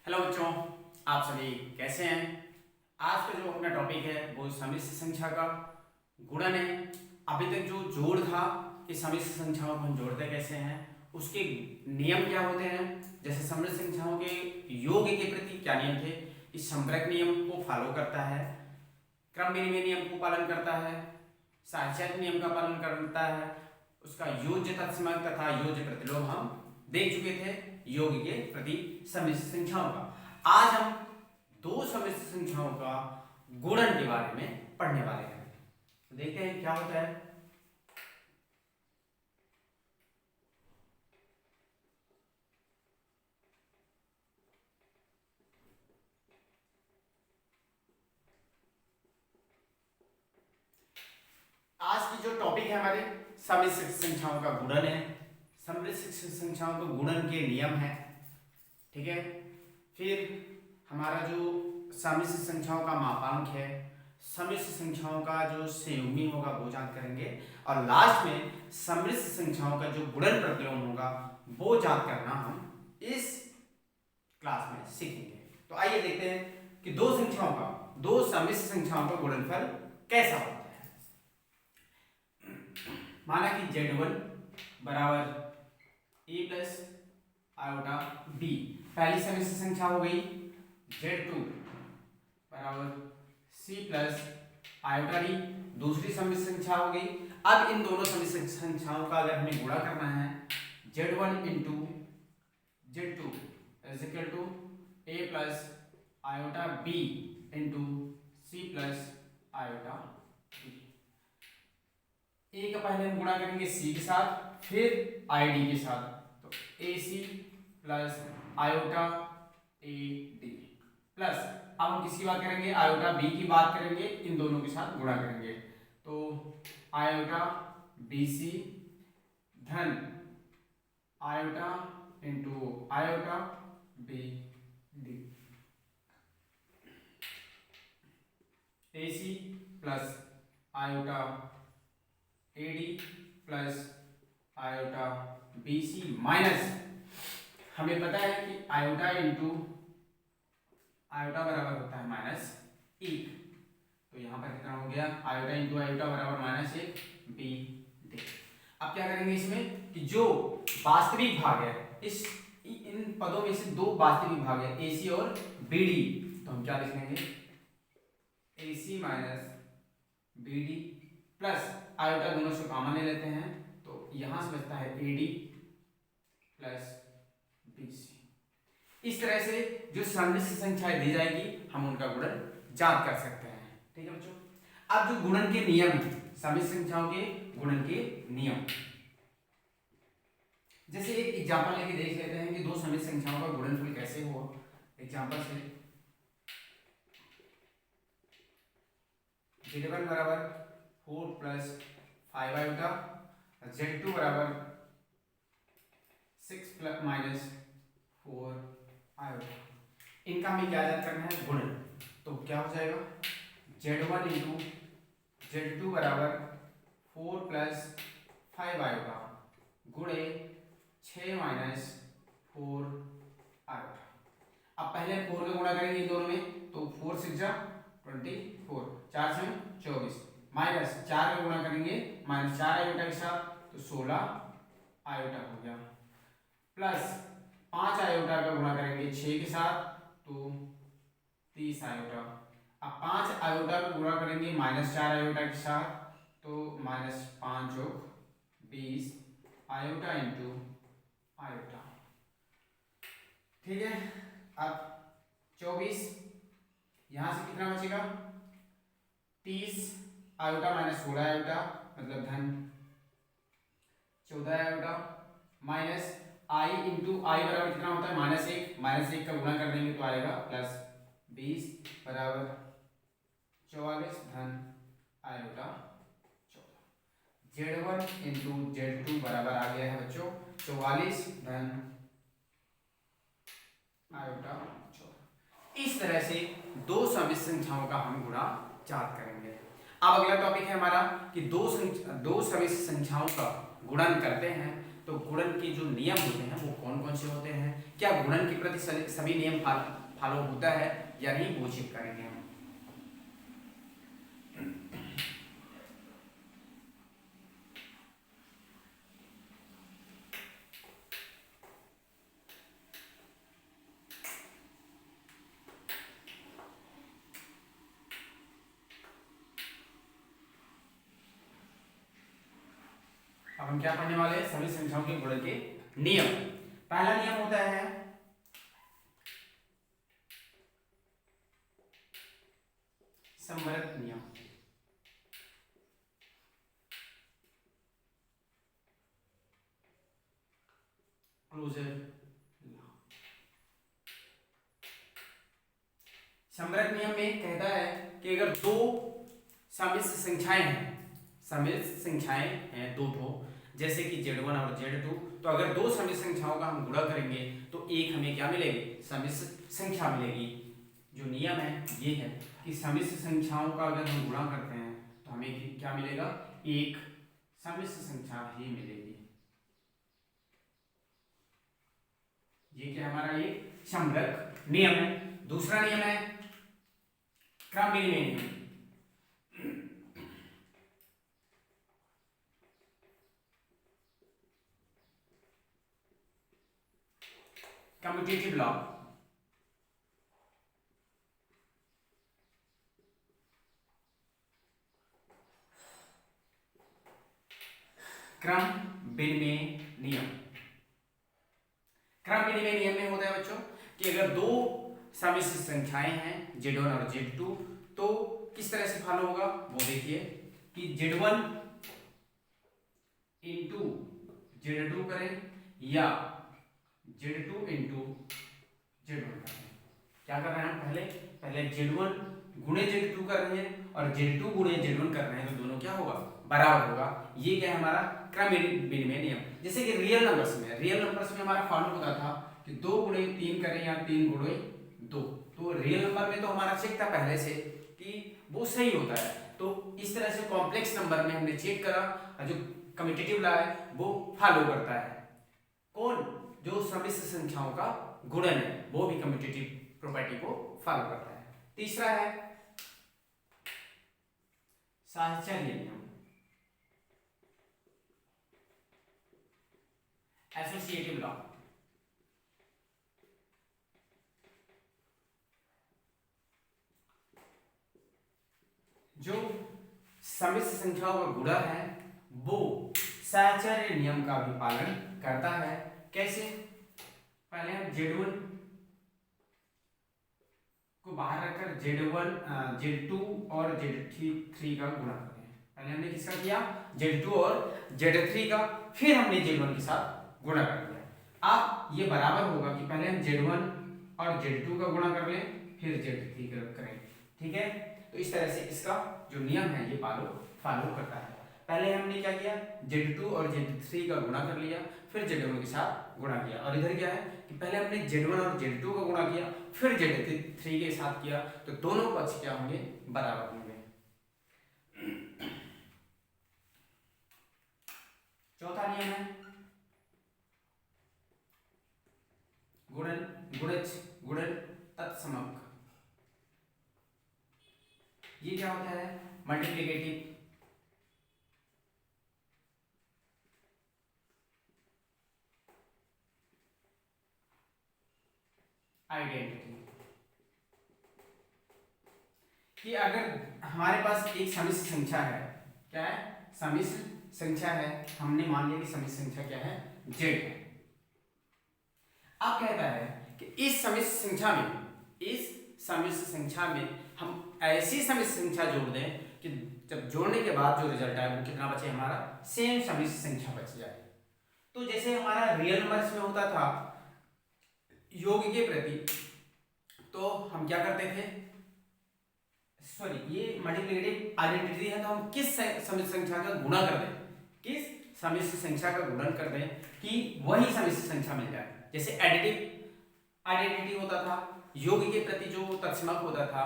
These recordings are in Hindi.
हेलो बच्चों, आप सभी कैसे हैं। आज का जो अपना टॉपिक है वो समिश्र संख्या का गुणन है। अभी तक जो जोड़ था कि समिश्र संख्याओं को हम जोड़ते कैसे हैं, उसके नियम क्या होते हैं। जैसे समिश्र संख्याओं के योग के प्रति क्या नियम थे, इस संपर्क नियम को फॉलो करता है, क्रम विनिमय नियम को पालन करता है, साहचर्य नियम का पालन करता है, उसका योज्य तत्समक तथा योज्य प्रतिलोम हम देख चुके थे योग के प्रति समिश्र संख्याओं का। आज हम दो समिश्र संख्याओं का गुणन के बारे में पढ़ने वाले हैं। तो देखते हैं क्या होता है। आज की जो टॉपिक है हमारे समिश्र संख्याओं का गुणन है। समिश्र संख्याओं के गुणन के नियम है, ठीक है। फिर हमारा जो समिश्र संख्याओं का मापांक है, समिश्र संख्याओं का जो संयुग्मी होगा वो ज्ञात करेंगे, और लास्ट में समिश्र संख्याओं का जो गुणन प्रतिलोम होगा वो ज्ञात करना हम इस क्लास में सीखेंगे। तो आइए देखते हैं कि दो समिश्र संख्याओं का गुणनफल कैसा होता है। माना कि Z1 बराबर a प्लस आयोटा b पहली समिश्र संख्या हो गई। Z2 बराबर c प्लस आयोटा d दूसरी समिश्र संख्या हो गई। अब इन दोनों समिश्र संख्याओं का अगर हमें गुणा करना है, Z1 into Z2 is equal to a plus iota b into c plus iota b। a का पहले हम गुणा करेंगे c के साथ, फिर id के साथ, तो ac plus iota ad plus अब हम किसकी बात करेंगे, आयोटा b की बात करेंगे, इन दोनों के साथ गुणा करेंगे तो आयोटा bc धन iota into iota bd ac plus iota ad plus iota bc minus हमें पता है कि आयोटा इंटू आयोटा बराबर होता है माइनस 1, तो यहाँ पर कितना हो गया, आयोटा इंटू आयोटा बराबर माइनस 1 bd। अब क्या करेंगे इसमें कि जो वास्तविक भाग है, इस इन पदों में से दो वास्तविक भाग है ac और bd, तो हम क्या लिख लेंगे ac minus bd plus iota दोनों से कॉमन ले लेते हैं, तो यहां से बचता है ad प्लस bc। इस तरह से जो समिश्र संख्याएं दी जाएगी हम उनका गुणन ज्ञात कर सकते हैं, ठीक है बच्चों। अब जो गुणन के नियम है, समिश्र संख्याओं के गुणन के नियम, जैसे एक एग्जांपल लेके देख लेते हैं कि दो समिश्र संख्याओं का गुणनफल कैसे हुआ। एग्जांपल से Z1 बराबर 4 प्लस 5 आयोटा, Z2 बराबर 6 प्लस माइनस 4 आयोटा। इनका हमें क्या ज्ञात करना है, गुणन। तो क्या हो जाएगा, Z1 इंटू Z2 बराबर 4 प्लस 5 आयोटा गुणे 6 माइनस 4 आयोटा। अब पहले 4 का गुणा करेंगे इन दोनों में, तो 4 6 जा 24, 4 से 24 माइनस 4 का गुणा करेंगे माइनस 4 आयोटा के साथ, तो 16 आयोटा हो गया, प्लस 5 आयोटा का गुणा करेंगे 6 के साथ, तो 30 आयोटा। अब 5 आयोटा का गुणा करेंगे माइनस 4 आयोटा के साथ, तो माइनस 5 + 20 आयोटा इंटू आयोटा, ठीक है। अब 24 यहां से कितना बचेगा, 30 आयोटा माइनस 16 आयोटा मतलब धन 14 आयोटा, माइनस आई इंटू आई बराबर कितना होता है माइनस 1 का गुणा कर देंगे तो आएगा प्लस 20 बराबर 44 धन आयोटा 14। Z1 इंटू Z2 बराबर आ गया है बच्चों 44 धन आयोटा 14। इस तरह से दो समिश्र संख्याओं का हम गुणा ज्ञात करेंगे। अब अगला टॉपिक है हमारा कि दो समिश्र संख्याओं का गुणन करते हैं तो गुणन के जो नियम होते हैं वो कौन कौन से होते हैं, क्या गुणन के प्रति सभी नियम फॉलो होता है या नहीं, वो चेक करेंगे हम। अब हम क्या पढ़ने वाले हैं, सभी संख्याओं के गुणन के नियम। पहला नियम होता है संवृत नियम। Closure law. संवृत नियम में कहता है कि अगर दो सम्मिश्र संख्याएं हैं, सम्मिश्र संख्याएं हैं दो ठो, जैसे कि Z1 और Z2, तो अगर दो सम्मिश्र संख्याओं का हम गुणा करेंगे तो एक हमें क्या मिलेगी, सम्मिश्र संख्या मिलेगी। जो नियम है ये है कि सम्मिश्र संख्याओं का अगर हम गुणा करते हैं तो हमें क्या मिलेगा, एक सम्मिश्र संख्या ही मिलेगी। ये क्या हमारा ये संवृत नियम है। दूसरा नियम है क्रम विनिमय नियम। Commutative law. क्रम विनिमय नियम। क्रम विनिमय नियम में होता है बच्चों कि अगर दो सम्मिश्र संख्याएं हैं Z1 और Z2, तो किस तरह से फॉलो होगा वो देखिए कि Z1 इंटू Z2 करें या Z2 इंटू Z1 करें। क्या कर रहे हैं हम, पहले Z1 गुणे Z2 कर रहे हैं और Z2 गुणे Z1 कर रहे हैं, तो दोनों क्या होगा, बराबर होगा। ये क्या है हमारा क्रम विनिमय नियम। जैसे कि रियल नंबर्स में हमारा फॉलो होता था कि 2 गुणे 3 करें या 3 गुणे 2, तो रियल नंबर में तो हमारा चेक था पहले से कि वो सही होता है। तो इस तरह से कॉम्प्लेक्स नंबर में हमने चेक करा और जो कम्यूटेटिव लॉ है वो फॉलो करता है। कौन, जो सम्मिश्र संख्याओं का गुणन है वो भी कम्यूटेटिव प्रॉपर्टी को फॉलो करता है। तीसरा है साहचर्य नियम, एसोसिएटिव लॉ। जो सम्मिश्र संख्याओं का गुणा है वो साहचर्य नियम का भी पालन करता है। कैसे, पहले हम Z1 को बाहर रखकर Z2 और Z3 का गुणा करते हैं। पहले हमने किसका किया, Z2 और Z3 का, फिर हमने Z1 के साथ गुणा कर दिया। अब ये बराबर होगा कि पहले हम Z1 और Z2 का गुणा कर लें फिर Z3 का करें, ठीक है। तो इस तरह से इसका जो नियम है ये फॉलो करता है। पहले हमने क्या किया, Z2 और Z3 का गुणा कर लिया, फिर Z1 के साथ गुणा किया। और इधर क्या है कि पहले हमने Z1 और Z2 का गुणा किया, फिर Z3 के साथ किया, तो दोनों पक्ष क्या होंगे, बराबर होंगे। चौथा नियम है गुणन तत्समक। ये क्या होता है, मल्टीप्लिकेटिव आइडेंटिटी। कि अगर हमारे पास एक सम्मिश्र संख्या है, क्या है, सम्मिश्र संख्या है, हमने मान लिया कि सम्मिश्र संख्या क्या है, Z है। अब कहता है कि इस सम्मिश्र संख्या में हम ऐसी सम्मिश्र संख्या जोड़ दें कि जब जोड़ने के बाद जो रिजल्ट आए वो कितना बचे, हमारा सेम सम्मिश्र संख्या बच जाए। तो जैसे हमारा रियल नंबर्स में होता था योग के प्रति, तो हम क्या करते थे, सॉरी ये मल्टीप्लिकेटिव आइडेंटिटी है, तो हम किस सम्मिश्र संख्या का गुणा कर दें, किस सम्मिश्र संख्या का गुणन कर दें कि वही सम्मिश्र संख्या मिल जाए। जैसे एडिटिव आइडेंटिटी होता था, योग के प्रति जो तत्समक होता था,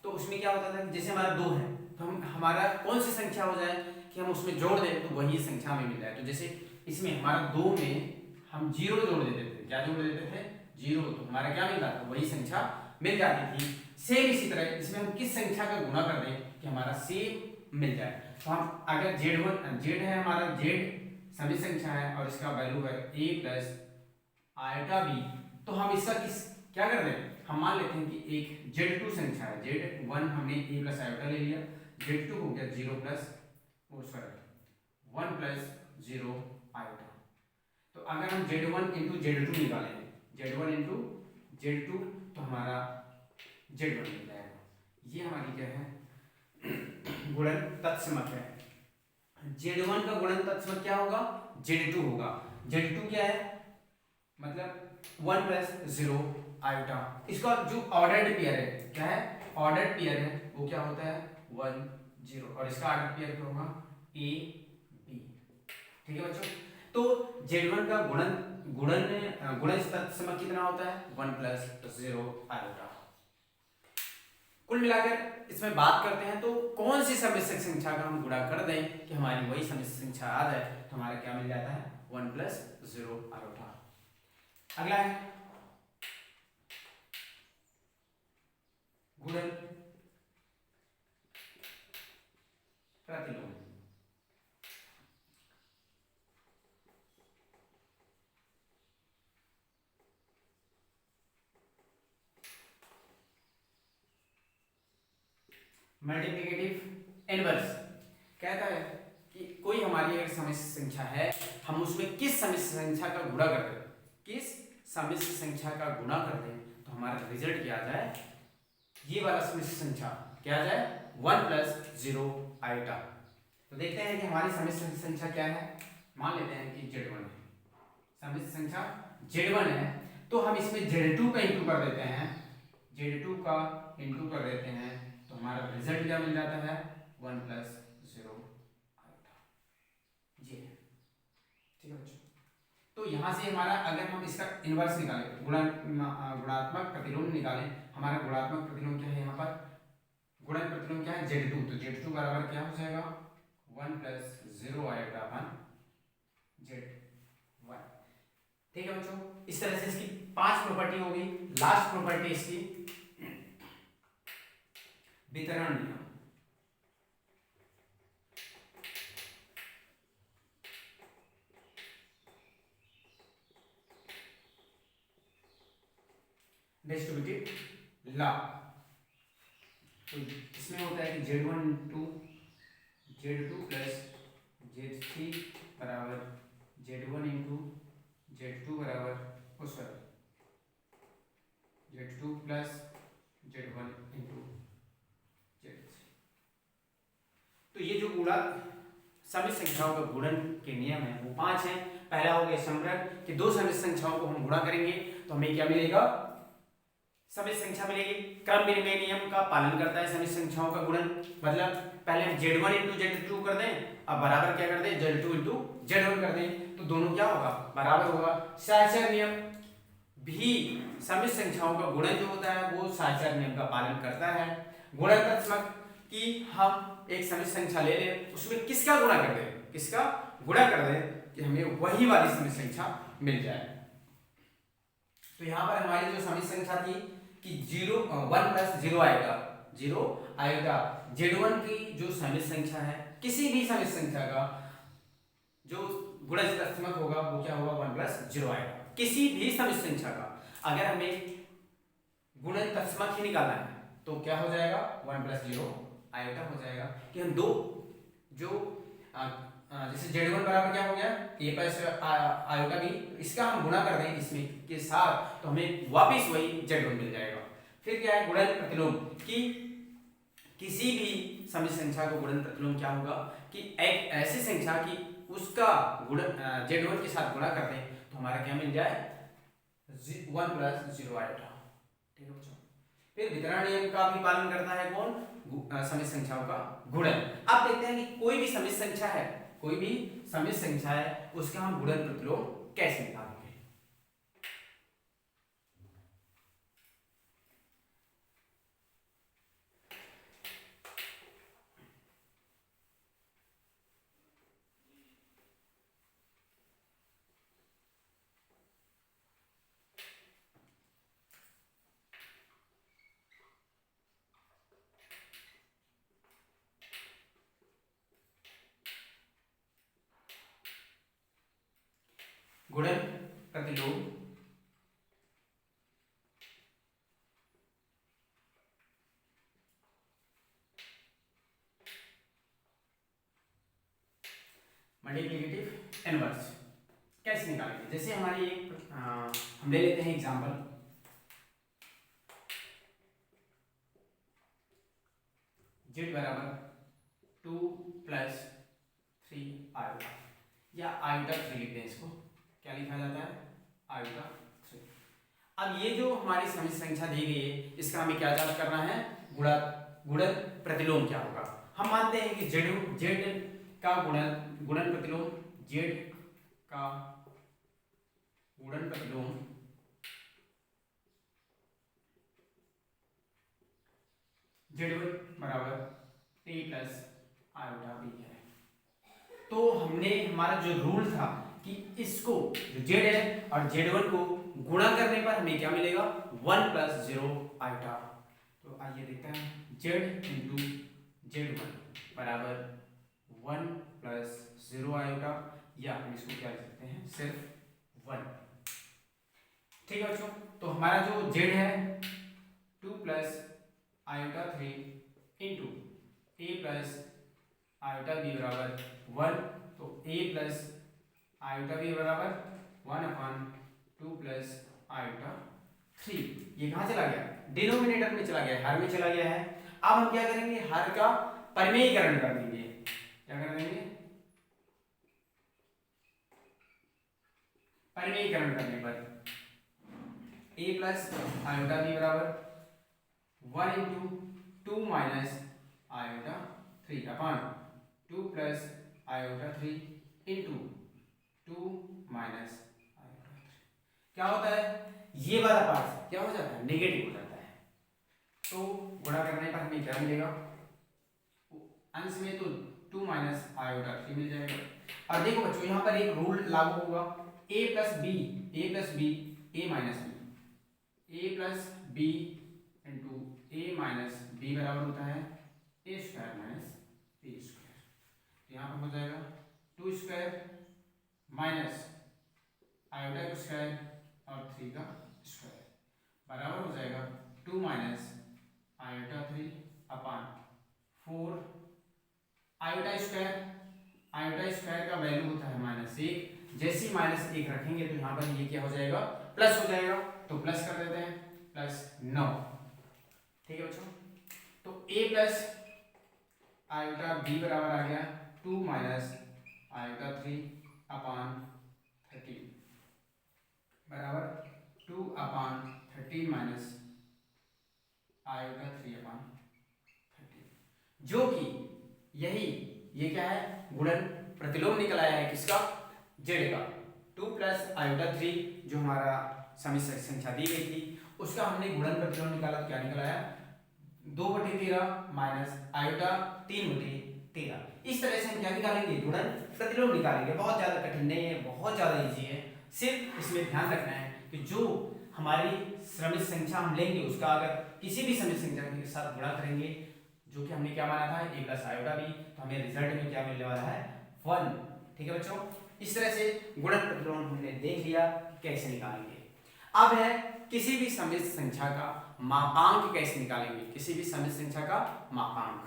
तो उसमें क्या होता था कि जैसे हमारा 2 है तो हमारा कौन सी संख्या हो जाए कि हम उसमें जोड़ दें तो वही संख्या में मिल जाए। तो जैसे इसमें हमारा 2 में हम 0 जोड़ देते थे, क्या जोड़ देते थे, जीरो, तो हमारा क्या मिल जाता, वही संख्या मिल जाती थी। सेम इसी तरह इसमें हम किस संख्या का गुणा कर दें कि हमारा सेम मिल जाए। तो हम अगर जेड है हमारा, जेड सभी संख्या है और इसका वैल्यू है a प्लस आयोटा बी, तो हम इसका क्या कर दें, हम मान लेते हैं कि एक z2 संख्या है, z1 हमने a प्लस आयोटा ले लिया, z2 हो गया 0 प्लस 1 प्लस 0 आयोटा। तो अगर हम z1 इंटू z2 निकालें, z1 इंटू z2, तो हमारा z1 मिल जाएगा। ये हमारी क्या है, गुणन तत्समक है। z1 का गुणन तत्समक क्या होगा, z2 होगा। z2 क्या है, मतलब 1 प्लस 0 आयोटा। इसका जो ऑर्डर्ड पेयर है, क्या है, ऑर्डर्ड पेयर है, वो क्या होता है 1 0, और इसका ऑर्डर्ड पेयर क्या होगा a b। ठीक है बच्चों, तो z1 का गुणन तत्समक कितना होता है 1 प्लस 0 आयोटा। कुल मिलाकर इसमें बात करते हैं तो कौन सी सम्मिश्र संख्या का हम गुणा कर दें कि हमारी वही सम्मिश्र संख्या आ जाए, तो हमारा क्या मिल जाता है 1 प्लस 0 आयोटा। अगला है गुणन प्रतिलोम। मल्टीप्लिकेटिव इनवर्स कहता है कि कोई हमारी अगर सम्मिश्र संख्या है, हम उसमें किस सम्मिश्र संख्या का गुणा कर दें, किस सम्मिश्र संख्या का गुणा कर दें, तो हमारा रिजल्ट क्या आ जाए, ये वाला सम्मिश्र संख्या क्या आ जाए 1 प्लस 0 आयोटा। तो देखते हैं कि हमारी सम्मिश्र संख्या क्या है, मान लेते हैं कि z1 है, सम्मिश्र संख्या z1 है, तो हम इसमें z2 का इंटू कर देते हैं, z2 का इंटू कर देते हैं, तो हमारा रिजल्ट क्या मिल जाता है 1 प्लस 0 आयोटा। ये ठीक है बच्चों, तो यहाँ से हमारा अगर हम इसका इनवर्स निकालें, गुणात्मक प्रतिलोम निकालें, हमारा गुणात्मक प्रतिलोम क्या है, यहाँ पर गुणन प्रतिलोम क्या है z2, तो z2 बराबर क्या हो जाएगा 1 प्लस 0 आयोटा अपन z1। ठीक है बच्चों, इस तरह से इसकी 5 प्रॉपर्टी हो गई। लास्ट प्रॉपर्टी इसकी वितरण नियम। डिस्ट्रीब्यूटिव लॉ, तो इसमें होता है कि z1 into z2 plus z3 बराबर z1 इंटू z2 बराबर z2 plus z1 into z3। तो ये जो गुणा सम्मिश्र संख्याओं का गुणन के नियम है वो 5 हैं। पहला हो गया समग्र कि दो सम्मिश्र संख्याओं को हम गुणा करेंगे तो हमें क्या मिलेगा, सम्मिश्र संख्या मिलेगी। क्रम विनिमय नियम का पालन करता है सम्मिश्र संख्याओं का गुणन, मतलब पहले हम z1 इंटू z2 कर दें, अब बराबर क्या कर दें z2 इंटू z1 कर दें, तो दोनों क्या होगा बराबर होगा। सहचर नियम भी सम्मिश्र संख्याओं का गुणन जो होता है वो सहचर नियम का पालन करता है। गुणन तत्समक कि हम एक सम्मिश्र संख्या ले लें, उसमें किसका गुणा कर दें, किसका गुणा कर दें कि हमें वही वाली सम्मिश्र संख्या मिल जाए। तो यहाँ पर हमारी जो सम्मिश्र संख्या थी कि 1 प्लस 0 आएगा, 0 आएगा। z1 की जो सम्मिश्र संख्या है, किसी भी सम्मिश्र संख्या का जो गुणज तत्समक होगा वो क्या होगा 1 प्लस 0 आएगा। किसी भी सम्मिश्र संख्या का अगर हमें गुणन तत्समक ही निकालना है तो क्या हो जाएगा 1 प्लस 0 आयोटा हो जाएगा। कि हम दो जो जैसे z1 बराबर क्या हो गया a प्लस आयोटा भी, इसका हम गुणा कर दें इसमें के साथ तो हमें वापस वही z1 मिल जाएगा। फिर क्या है गुणन प्रतिलोम कि किसी भी सम्मिश्र संख्या को गुणन प्रतिलोम क्या होगा कि एक ऐसी संख्या की उसका गुणन z1 के साथ गुणा कर दें तो हमारा क्या मिल जाए 1 प्लस 0 आयोटा। ठीक है बच्चों, फिर वितरण नियम का भी पालन करता है कौन, सम्मिश्र संख्याओं का गुणन। आप देखते हैं कि कोई भी सम्मिश्र संख्या है, कोई भी सम्मिश्र संख्या है उसका हम गुणन प्रतिलोम कैसे निकालेंगे। गुणन प्रतिलोम मल्टीप्लिकेटिव इनवर्स कैसे निकालेंगे। जैसे हमारी एक हम ले लेते हैं एग्जांपल, z बराबर 2 प्लस 3 आयोटा, या आयोटा 3 लिखते हैं इसको। क्या लिखा जाता है? आयोटा 3। अब ये जो हमारी समित संख्या दी गई है, इसका हमें क्या ज्ञात करना है? गुणन प्रतिलोम क्या होगा। हम मानते हैं कि z का गुणन प्रतिलोम, z का गुणन प्रतिलोम z1 बराबर a प्लस आयोटा b है। तो हमने हमारा जो रूल था कि इसको जो z है और z1 को गुणा करने पर हमें क्या मिलेगा? 1 प्लस 0 आयोटा। तो आइए देखते हैं, z इंटू z1 बराबर 1 प्लस 0 आयोटा, या हम इसको क्या लिख सकते हैं? सिर्फ 1। ठीक है बच्चों, तो हमारा जो z है 2 plus iota 3 into a plus iota b बराबर 1, तो a प्लस आयोटा b बराबर 1/2 प्लस आयोटा 3। ये कहाँ चला गया? डिनोमिनेटर में चला गया, हर में चला गया है। अब हम क्या करेंगे? हर का परिमेयीकरण कर देंगे। क्या कर देंगे? परिमेयीकरण करने पर a प्लस आयोटा b बराबर 1 into 2 minus iota 3 upon 2 plus iota 3 into 2 minus iota 3। क्या होता है? ये वाला पार्ट क्या हो जाता है? नेगेटिव हो जाता है। तो गुणा करने पर हमें क्या मिलेगा? अंश में तो 2 माइनस आयोटा 3 मिल जाएगा। और देखो बच्चों, यहाँ पर एक रूल लागू होगा, a plus b a minus b, a plus b into a minus b बराबर होता है a square minus b square. तो यहाँ पर हो जाएगा 2 स्क्वायर माइनस आयोटा का स्क्वायर और 3 का स्क्वायर बराबर हो जाएगा 2 माइनस आयोटा 3 अपान 4 आयोटा स्क्वायर का वैल्यू होता है -1। जैसे ही -1 रखेंगे तो यहाँ पर ये क्या हो जाएगा? प्लस हो जाएगा। तो प्लस कर देते हैं, प्लस 9। ठीक है बच्चों, तो a प्लस आयोटा b बराबर आ गया 2 माइनस आयोटा 3 अपान 13 बराबर 2 अपान 13 माइनस आयोटा 3 अपान 13, जो कि यही ये क्या है? गुणन प्रतिलोम निकल आया है। किसका? z का। 2 प्लस आयोटा 3 जो हमारा समित संख्या दी गई थी, उसका हमने गुणन प्रतिलोम निकाला। क्या निकल आया? 2/13 माइनस आयोटा 3/13। इस तरह से हम क्या निकालेंगे? गुणन प्रतिलोम निकालेंगे। बहुत ज्यादा कठिन नहीं है, बहुत ज्यादा इजी है। सिर्फ इसमें ध्यान रखना है कि जो हमारी समित संख्या हम लेंगे उसका अगर किसी भी समित संख्या के साथ गुणा करेंगे, जो कि हमने क्या माना था a प्लस आयोटा b, तो हमें रिजल्ट में क्या मिलने वाला है? 1। ठीक है बच्चों, इस तरह से गुणन प्रतिलोम हमने देख लिया कैसे निकालेंगे। अब है किसी भी समित संख्या का मापांक कैसे निकालेंगे। किसी भी समित संख्या का मापांक,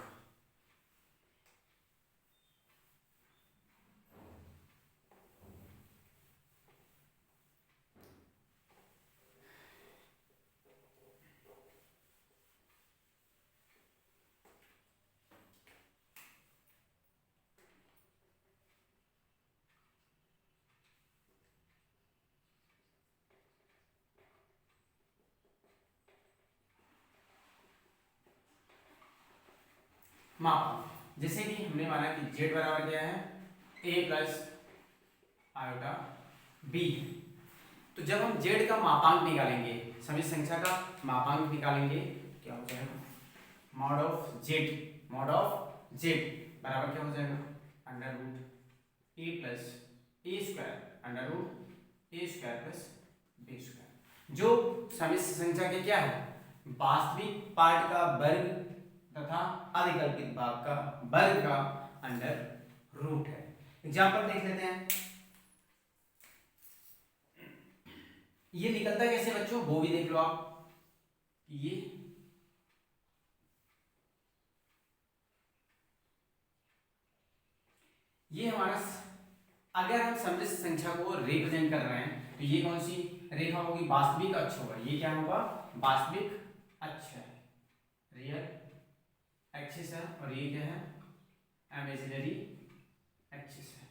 मापांक जैसे कि हमने माना कि z बराबर क्या है? a plus iota b। तो जब हम z का मापांक निकालेंगे, समित संख्या का मापांक निकालेंगे, क्या हो जाएगा? मॉड ऑफ z बराबर क्या हो जाएगा? Under root a plus a square under root a square plus b square, जो समित संख्या के क्या है? वास्तविक पार्ट का वर्ग तथा अधिकल्पित भाग का वर्ग का अंडर रूट है। एग्जाम्पल देख लेते हैं। ये निकलता कैसे बच्चों, वो भी देख लो आप। ये हमारा, अगर हम समिश्र संख्या को रिप्रेजेंट कर रहे हैं तो ये कौन सी रेखा होगी, वास्तविक अक्ष होगा। ये क्या होगा, वास्तविक अक्ष है, रियल एक्सिस है, और ये क्या है, इमेजिनरी एक्सिस है।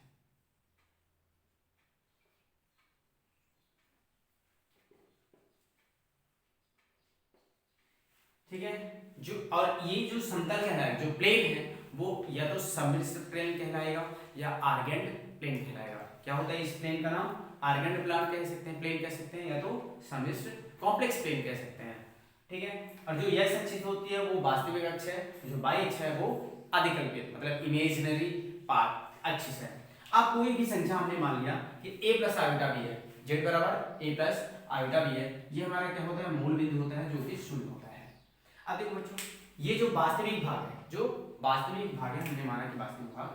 ठीक है, जो और ये जो समतल कहलाएगा, जो प्लेन है वो या तो समिश्र प्लेन कहलाएगा या आर्गेंट प्लेन कहलाएगा। क्या होता है इस प्लेन का नाम, आर्गेंट प्लेन कह सकते हैं, प्लेन कह सकते हैं, या तो समिश्र कॉम्प्लेक्स प्लेन कह सकते हैं। ठीक है, और जो यह अक्ष होती है वो वास्तविक अक्ष है, जो बाई अक्ष है वो अधिकल्पित मतलब इमेजिनरी पार्ट एक्सिस है। अब कोई भी संख्या हमने मान लिया कि a प्लस आयोटा भी है, z बराबर a प्लस आयोटा भी है, ये हमारा क्या होता है, मूल बिंदु होता है जो कि शून्य होता है। अब देखो बच्चों, ये जो वास्तविक भाग है, जो वास्तविक भाग है, हमने माना कि वास्तविक भाग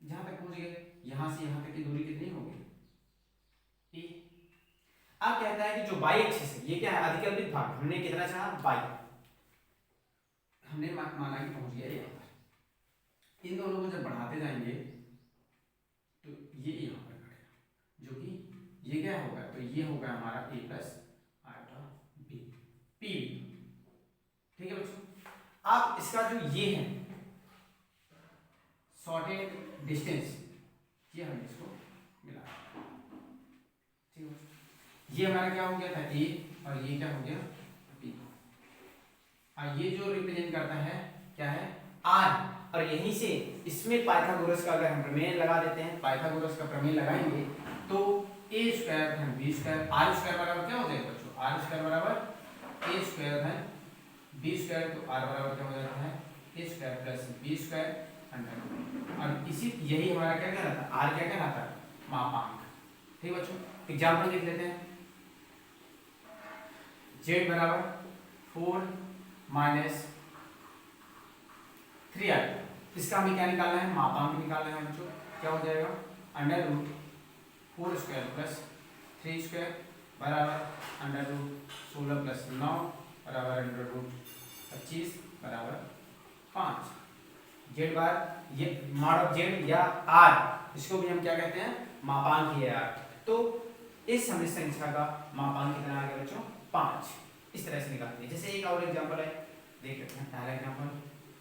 जहां तक पहुंच गए, यहां से यहां तक की दूरी कितनी होगी, e। अब कहता है कि जो y एक्सिस है, ये क्या है, अधिकल्पित भाग, हमने कितना चाहा, y, हमने माना कि पहुंच गया यहाँ पर। इन दोनों को जब बढ़ाते जाएंगे तो ये यहाँ पर घटेगा, जो कि ये क्या होगा, तो ये होगा हमारा a plus iota b, p। ठीक है बच्चों, अब इसका जो ये है शॉर्टेड डिस्टेंस, ये हम इसको मिला, ठीक है, ये हमारा क्या हो गया था a, और ये क्या हो गया b, और ये जो रिप्रेजेंट करता है क्या है, r। और यहीं से इसमें पाइथागोरस का अगर हम प्रमेय लगा देते हैं, पाइथागोरस का प्रमेय लगाएंगे तो a स्क्वायर धन b स्क्वायर, r स्क्वायर बराबर क्या हो जाएगा बच्चों, r स्क्वायर बराबर a स्क्वायर धन b स्क्वायर, तो r बराबर क्या हो जाता है, a square plus b square under. और इसी यही हमारा क्या कहलाता है, r क्या कहलाता है, मापांक। ठीक है बच्चों, एग्जाम्पल देख लेते हैं। z बराबर 4 माइनस 3i, इसका हमें क्या निकालना है, मापांक निकालना है बच्चों। क्या हो जाएगा, under root 4 square plus 3 square बराबर अंडर रूट 16 प्लस 9 बराबर अंडर रूट 25 बराबर 5। जेड बार, ये मॉड ऑफ जेड या आर, इसको भी हम क्या कहते हैं, मापांक ही है आर। तो इस समिश्र संख्या का मापांक कितना आ गया बच्चों, 5। इस तरह से निकालते हैं। जैसे एक और एग्जांपल है, देख लेते हैं पहला एग्जांपल,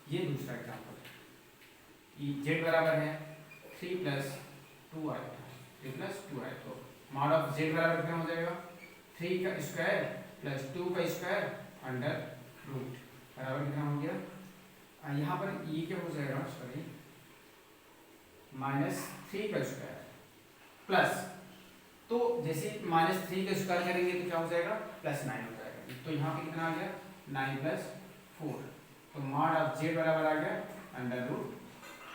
ये दूसरा एग्जांपल है। जेड बराबर है 3 प्लस 2i, 3 प्लस 2i, तो मॉड ऑफ जेड बराबर कितना हो जाएगा, 3 का स्क्वायर प्लस 2 का स्क्वायर अंडर रूट बराबर कितना हो गया, यहाँ पर ये क्या हो जाएगा, सॉरी, -3 का स्क्वायर प्लस, तो जैसे -3 का स्क्वायर करेंगे तो क्या हो जाएगा, +9 हो जाएगा। तो यहाँ पे कितना आ गया, 9 प्लस 4, तो मॉड ऑफ जेड बराबर आ गया अंडर रूट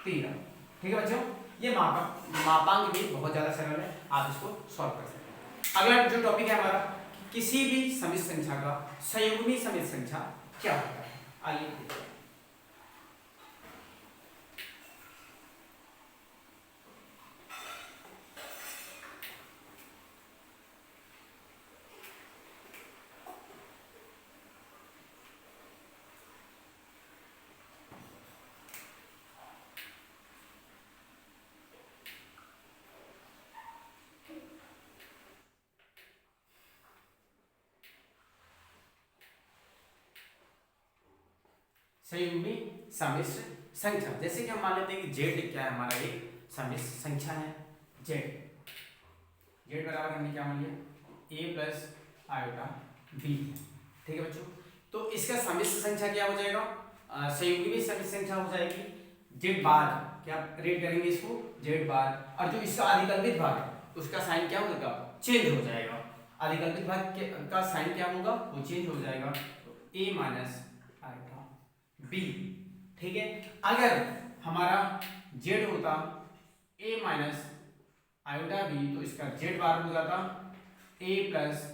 13। ठीक है बच्चों, ये मापांक भी बहुत ज़्यादा सरल है, आप इसको सॉल्व कर सकते हैं। अगला जो टॉपिक है हमारा, किसी भी समिश्र संख्या का संयुग्मी समिश्र संख्या क्या होता है, आइए देखते हैं। संयुग्मी समिश्र संख्या, जैसे कि हम मान लेते हैं कि जेड क्या है, हमारा एक समिश्र संख्या है, जेड बराबर हमने क्या मान लिया, a प्लस आयोटा b। ठीक है बच्चों, तो इसका समिश्र संख्या क्या हो जाएगा, संयुग्मी समिश्र संख्या हो जाएगी जेड बार, क्या रेट करेंगे इसको, जेड बार, और जो इसका अधिकल्पित भाग है उसका साइन क्या होगा, चेंज हो जाएगा। अधिकल्पित भाग का साइन क्या होगा, वो चेंज हो जाएगा, तो a माइनस b। ठीक है, अगर हमारा z होता a माइनस आयोटा b, तो इसका z बार हो जाता a प्लस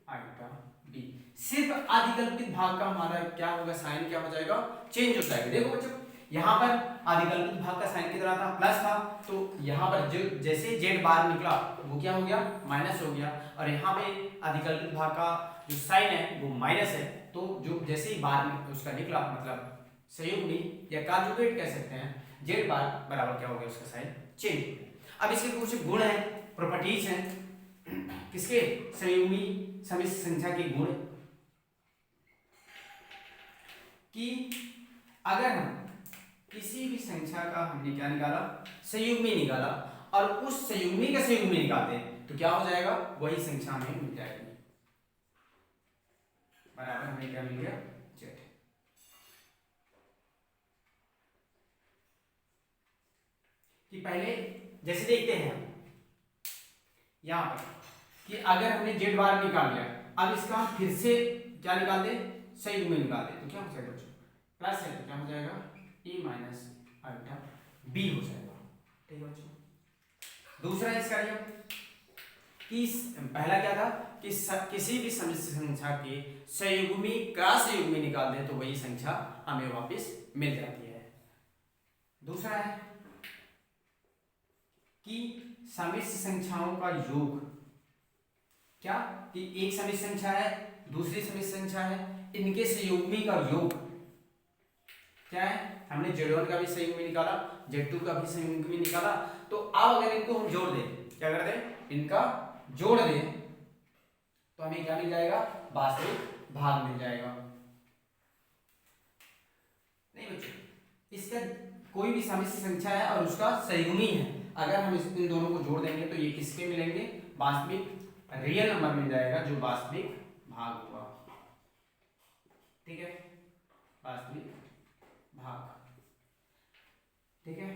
आयोटा b। सिर्फ अधिकल्पित भाग का हमारा क्या होगा, साइन क्या हो जाएगा, चेंज हो जाएगा। देखो बच्चों, यहाँ पर आदिकल्पित भाग का साइन कितना था, प्लस था, तो यहाँ पर जो जैसे जेड बार निकला वो क्या हो गया, माइनस हो गया, और यहाँ पे आदिकल्पित भाग का जो साइन है वो माइनस है, तो जो जैसे ही बार उसका निकला मतलब संयुग्मी या कांजुगेट कह सकते हैं, जेड बार बराबर क्या हो गया, उसका साइन चेंज। अब इसके कुछ गुण हैं, प्रॉपर्टीज हैं, किसके, संयुग्मी समिश्र संख्या के गुण, कि अगर हम किसी भी संख्या का हमने क्या निकाला, संयुग्मी निकाला, और उस संयुग्मी का संयुग्मी निकालते हैं तो क्या हो जाएगा, वही संख्या हमें मिल जाएगी, बराबर हमें क्या मिल गया, जेड। कि पहले जैसे देखते हैं यहां पर कि अगर हमने जेड बार निकाल लिया, अब इसका हम फिर से क्या निकाल दे, संयुग्मी निकाल दे, तो क्या हो जाएगा बच्चों, प्लस है तो क्या हो जाएगा, ए माइनस अल्टा बी हो जाएगा, ठीक है बच्चों। दूसरा इसका नियम कि पहला क्या था कि किसी भी समिश्र संख्या के संयुग्मी का संयुग्मी निकाल दें तो वही संख्या हमें वापस मिल जाती है। दूसरा है कि समिश्र संख्याओं का योग, क्या कि एक समिश्र संख्या है दूसरी समिश्र संख्या है, इनके संयुग्मी का योग क्या है, हमने Z1 का भी संयुग्मी निकाला, Z2 का भी संयुग्मी निकाला, तो अब अगर इनको हम जोड़ दें, क्या कर दें, इनका जोड़ दें तो हमें क्या मिल जाएगा, वास्तविक भाग मिल जाएगा। नहीं बच्चों, इसका कोई भी समिश्र संख्या है और उसका संयुग्मी है, अगर हम इन दोनों को जोड़ देंगे तो ये किसके मिलेंगे, वास्तविक रियल नंबर मिल जाएगा जो वास्तविक भाग होगा, ठीक है, वास्तविक भाग, ठीक है।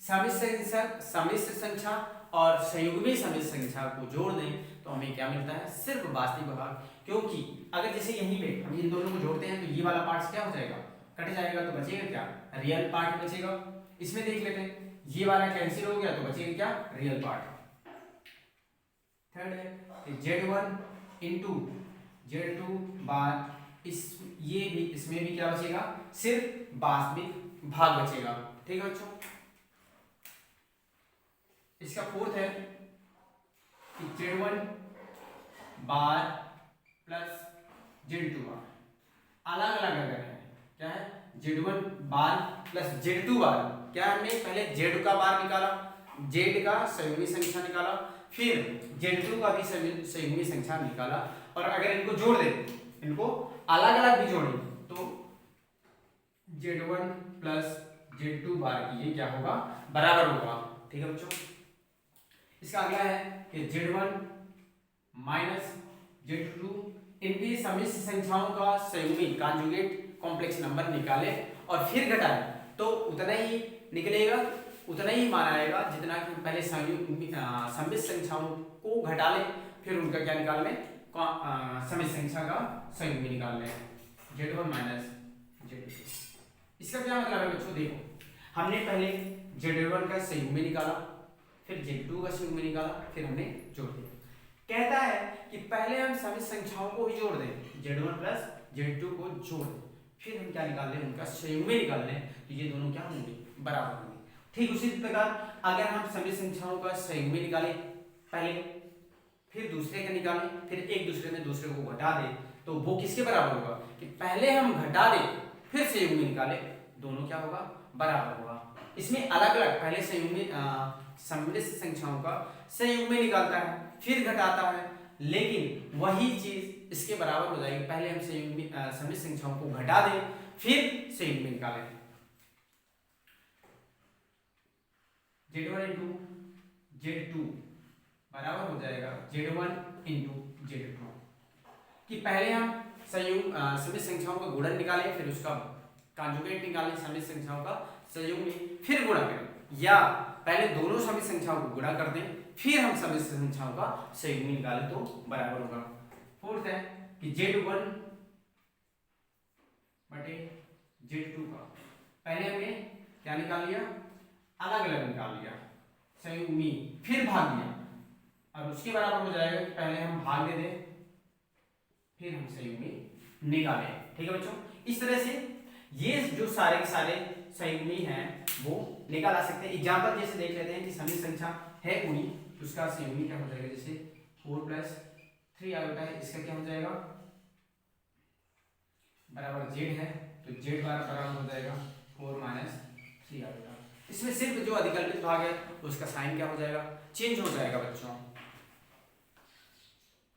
समिश्र संख्या और संयुग्मी समिश्र संख्या को जोड़ दें तो हमें क्या मिलता है, सिर्फ वास्तविक भाग, क्योंकि अगर जैसे यहीं पे हम इन दोनों को जोड़ते हैं तो ये वाला पार्ट क्या हो जाएगा, कट जाएगा, तो बचेगा क्या, रियल पार्ट बचेगा। इसमें देख लेते हैं, ये वाला कैंसिल हो गया तो बचेगा क्या, रियल पार्ट। थर्ड है Z1 इंटू Z2 बार, ये भी इसमें भी क्या बचेगा, सिर्फ वास्तविक भाग बचेगा, ठीक है बच्चों। इसका फोर्थ है कि Z1 बार प्लस Z2 बार अलग अलग अगर है, क्या है, Z1 बार प्लस Z2 बार, क्या हमने पहले Z का बार निकाला, Z का संयुग्मी संख्या निकाला, फिर Z2 का भी संयुग्मी संख्या निकाला, और अगर इनको जोड़ दे, इनको अलग अलग भी जोड़े तो Z1 प्लस Z2 बार की ये क्या होगा, बराबर होगा, ठीक है बच्चों। इसका अगला है कि Z1 माइनस Z2 इनकी समिश्र संख्याओं का संयुग्मी कांजुगेट कॉम्प्लेक्स नंबर निकाले और फिर घटाए तो उतना ही निकलेगा, उतना ही माना जाएगा जितना कि पहले समिश्र संख्याओं को घटा लें, फिर उनका क्या निकाल लें, समिश्र संख्या का संयुग्मी निकाल लें, Z1 माइनस Z2। इसका क्या मतलब है बच्चों, देखो हमने पहले Z1 का संयुग्मी निकाला, फिर Z2 का संयुग्मी निकाला, फिर हमने जोड़ दिया। कहता है कि पहले हम समिश्र संख्याओं को ही जोड़ दें, Z1 प्लस Z2 को जोड़ दें, फिर हम क्या निकाल लें, उनका संयुग्मी निकाल लें, तो ये दोनों क्या होंगे, बराबर होंगे। ठीक उसी प्रकार अगर हम समिश्र संख्याओं का संयुग्मी निकालें पहले, फिर दूसरे का निकालें, फिर एक दूसरे में दूसरे को घटा दें, तो वो किसके बराबर होगा, कि पहले हम घटा दें फिर संयुग्मी निकालें, दोनों क्या होगा, बराबर होगा। इसमें अलग अलग पहले संयुग्मी समिश्र संख्याओं का संयुग्मी निकालता है, फिर घटाता है, लेकिन वही चीज इसके बराबर हो जाएगी, पहले हम संयुग्मी समिश्र संख्याओं को घटा दें फिर संयुग्मी निकालें। Z1 इंटू Z2 बराबर हो जाएगा Z1 इंटू Z2, कि पहले हम समिश्र संख्याओं का गुणन निकालें, फिर उसका कांजुगेट निकालें, समिश्र संख्याओं का संयुग्मी, फिर गुणा करें, या पहले दोनों समिश्र संख्याओं को गुणा कर दें, फिर हम समिश्र संख्याओं का संयुग्मी निकालें तो बराबर होगा। फोर्थ है कि Z1 बटे Z2 का पहले हमने क्या निकाल लिया, अलग अलग निकाल लिया संयुग्मी, फिर भाग दिया, और उसके बराबर हो जाएगा कि पहले हम भाग दे दें फिर हम संयुग्मी निकालें, ठीक है बच्चों। इस तरह से ये जो सारे के सारे संयुग्मी है वो निकाल सकते हैं। एग्जाम्पल जैसे देख लेते हैं कि समी संख्या है पूरी तो उसका संयुग्मी क्या हो जाएगा, जैसे 4 + 3 आयोटा है, इसका क्या हो जाएगा बराबर z है तो z बार बराबर हो जाएगा 4 - 3 आयोटा। इसमें सिर्फ जो अधिकल्पित भाग है उसका साइन क्या हो जाएगा, चेंज हो जाएगा बच्चों।